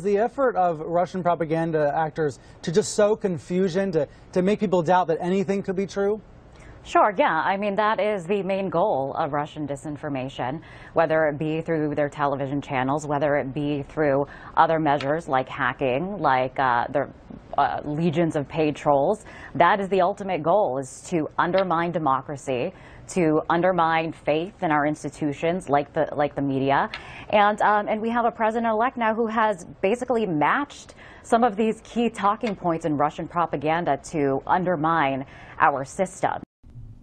The effort of Russian propaganda actors to just sow confusion, to make people doubt that anything could be true? Sure, yeah. I mean, that is the main goal of Russian disinformation, whether it be through their television channels, whether it be through other measures like hacking, like their legions of paid trolls. That is the ultimate goal, is to undermine democracy, to undermine faith in our institutions like the media. And we have a president-elect now who has basically matched some of these key talking points in Russian propaganda to undermine our system.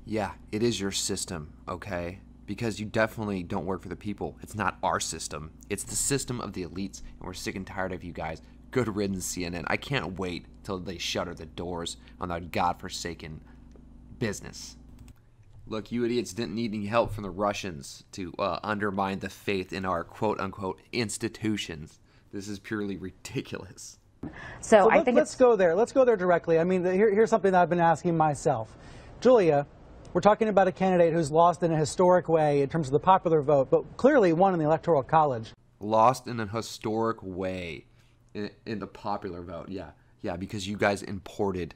Yeah, it is your system, okay? Because you definitely don't work for the people. It's not our system. It's the system of the elites, and we're sick and tired of you guys. Good riddance, CNN. I can't wait till they shutter the doors on that godforsaken business. Look, you idiots didn't need any help from the Russians to undermine the faith in our quote-unquote institutions. This is purely ridiculous. So I think let's go there. Let's go there directly. I mean, here's something that I've been asking myself. Julia, we're talking about a candidate who's lost in a historic way in terms of the popular vote, but clearly won in the Electoral College. Lost in a historic way in the popular vote, yeah. Yeah, because you guys imported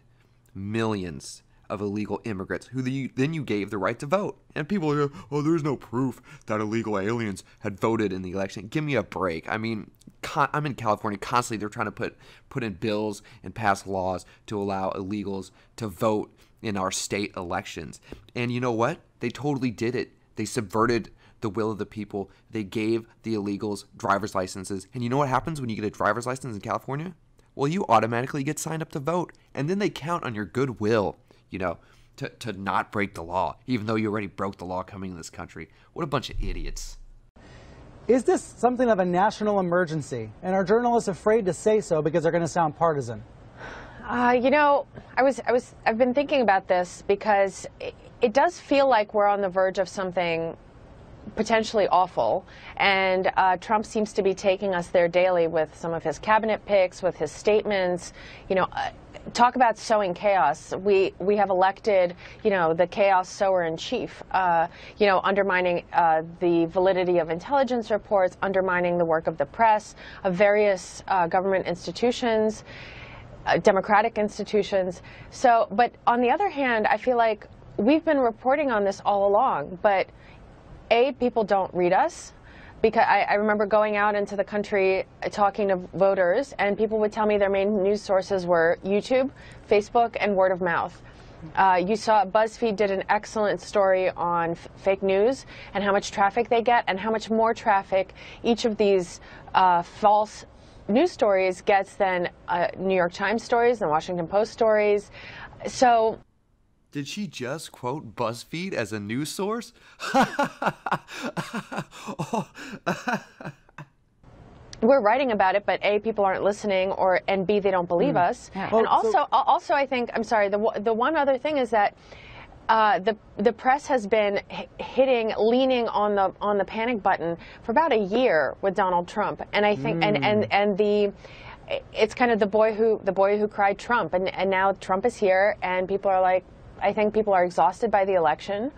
millions of illegal immigrants who then you gave the right to vote. And people are, oh, there's no proof that illegal aliens had voted in the election. Give me a break. I mean, I'm in California constantly. They're trying to put in bills and pass laws to allow illegals to vote in our state elections. And you know what? They totally did it. They subverted the will of the people. They gave the illegals driver's licenses. And you know what happens when you get a driver's license in California? Well, you automatically get signed up to vote. And then they count on your goodwill, you know, to not break the law, even though you already broke the law coming in this country. What a bunch of idiots. Is this something of a national emergency? And are journalists afraid to say so because they're going to sound partisan? You know, I've been thinking about this because it does feel like we're on the verge of something potentially awful, and Trump seems to be taking us there daily with some of his cabinet picks, with his statements. You know, talk about sowing chaos. We have elected, you know, the chaos sower in chief. You know, undermining the validity of intelligence reports, undermining the work of the press, of various government institutions. Democratic institutions. So, but on the other hand, I feel like we've been reporting on this all along, but people don't read us, because I remember going out into the country talking to voters, and people would tell me their main news sources were YouTube, Facebook, and word of mouth. You saw BuzzFeed did an excellent story on fake news and how much traffic they get and how much more traffic each of these false news stories gets than New York Times stories and Washington Post stories. So, did she just quote BuzzFeed as a news source? We're writing about it, but A, people aren't listening, and B, they don't believe us. Yeah. And also, I think, I'm sorry, the one other thing is that the press has been leaning on the panic button for about a year with Donald Trump, and I think it's kind of the boy who cried Trump, and now Trump is here, and people are like, I think people are exhausted by the election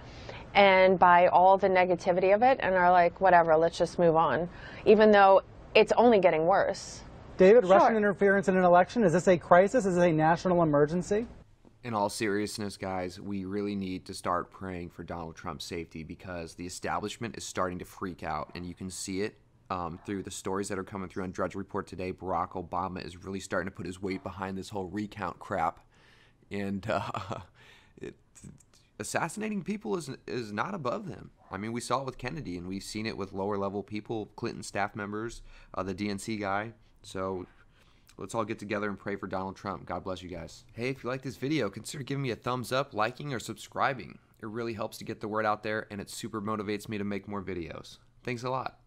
and by all the negativity of it, and are like, whatever, let's just move on, even though it's only getting worse. David, sure. Russian interference in an election, is this a crisis? Is this a national emergency? In all seriousness, guys, we really need to start praying for Donald Trump's safety, because the establishment is starting to freak out, and you can see it through the stories that are coming through on Drudge Report today. Barack Obama is really starting to put his weight behind this whole recount crap, and assassinating people is not above them. I mean, we saw it with Kennedy, and we've seen it with lower level people, Clinton staff members, the DNC guy. So let's all get together and pray for Donald Trump. God bless you guys. Hey, if you like this video, consider giving me a thumbs up, liking, or subscribing. It really helps to get the word out there, and it super motivates me to make more videos. Thanks a lot.